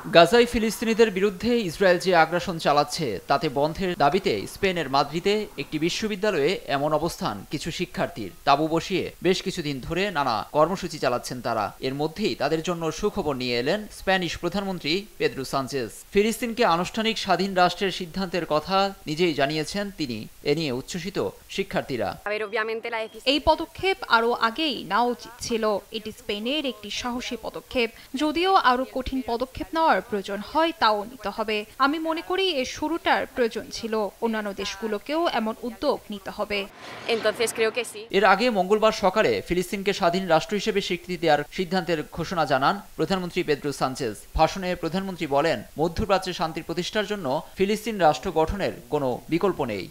গাজায় ফিলিস্তিনিদের বিরুদ্ধে ইসরায়েল যে আগ্রাসন চালাচ্ছে তাতে বন্ধের দাবিতে স্পেনের মাদ্রিদে একটি বিশ্ববিদ্যালয়ে এমন অবস্থান কিছু শিক্ষার্থীর তাঁবু বসিয়ে বেশ কিছুদিন ধরে নানা কর্মসূচি চালাচ্ছেন তারা। এর মধ্যেই তাদের জন্য সুখবর নিয়ে এলেন স্প্যানিশ প্রধানমন্ত্রী পেদ্রো সানচেজ। ফিলিস্তিনকে আনুষ্ঠানিক স্বাধীন রাষ্ট্রের সিদ্ধান্তের কথা নিজেই জানিয়েছেন তিনি। এ নিয়ে উচ্ছ্বসিত শিক্ষার্থীরা। এই পদক্ষেপ আরও আগেই নেওয়া উচিত ছিল। এটি স্পেনের একটি সাহসী পদক্ষেপ। যদিও আরও কঠিন পদক্ষেপ নেওয়ার প্রয়োজন হয় তাও নিতে হবে। আমি মনে করি এর শুরুটার প্রয়োজন ছিল। অন্যান্য দেশগুলোকেও এমন উদ্যোগ নিতে হবে। এর আগে মঙ্গলবার সকালে ফিলিস্তিনকে স্বাধীন রাষ্ট্র হিসেবে স্বীকৃতি দেওয়ার সিদ্ধান্তের ঘোষণা জানান প্রধানমন্ত্রী পেদ্রো সানচেজ। ভাষণে প্রধানমন্ত্রী বলেন, মধ্যপ্রাচ্যে শান্তির প্রতিষ্ঠার জন্য ফিলিস্তিন রাষ্ট্র গঠনের কোনো বিকল্প নেই।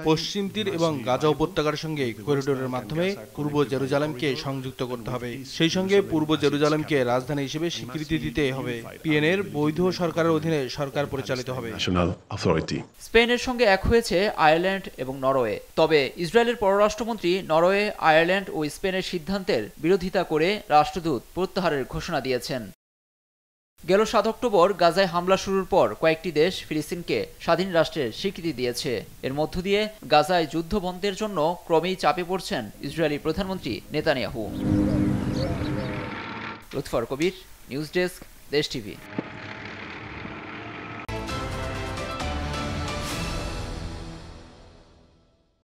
পশ্চিম তীর এবং গাজা উপত্যকার সঙ্গে করিডোরের মাধ্যমে পূর্ব জেরুজালেমকে সংযুক্ত করতে হবে। সেই সঙ্গে পূর্ব জেরুজালেমকে রাজধানী হিসেবে স্বীকৃতি দিতে হবে। পিএনএর বৈধ সরকারের অধীনে সরকার পরিচালিত হবে। স্পেনের সঙ্গে এক হয়েছে আয়ারল্যান্ড এবং নরওয়ে। তবে ইসরায়েলের পররাষ্ট্রমন্ত্রী নরওয়ে, আয়ারল্যান্ড ও স্পেনের সিদ্ধান্তের বিরোধিতা করে রাষ্ট্রদূত প্রত্যাহারের ঘোষণা দিয়েছেন। গেল 7 অক্টোবর গাজায় হামলা শুরুর পর কয়েকটি দেশ ফিলিস্তিনকে স্বাধীন রাষ্ট্রের স্বীকৃতি দিয়েছে। এর মধ্য দিয়ে গাজায় যুদ্ধ বন্ধের জন্য ক্রমেই চাপে পড়ছেন ইসরায়েলি প্রধানমন্ত্রী নেতানিয়াহু। লুৎফর কবির, নিউজ ডেস্ক, দেশ টিভি।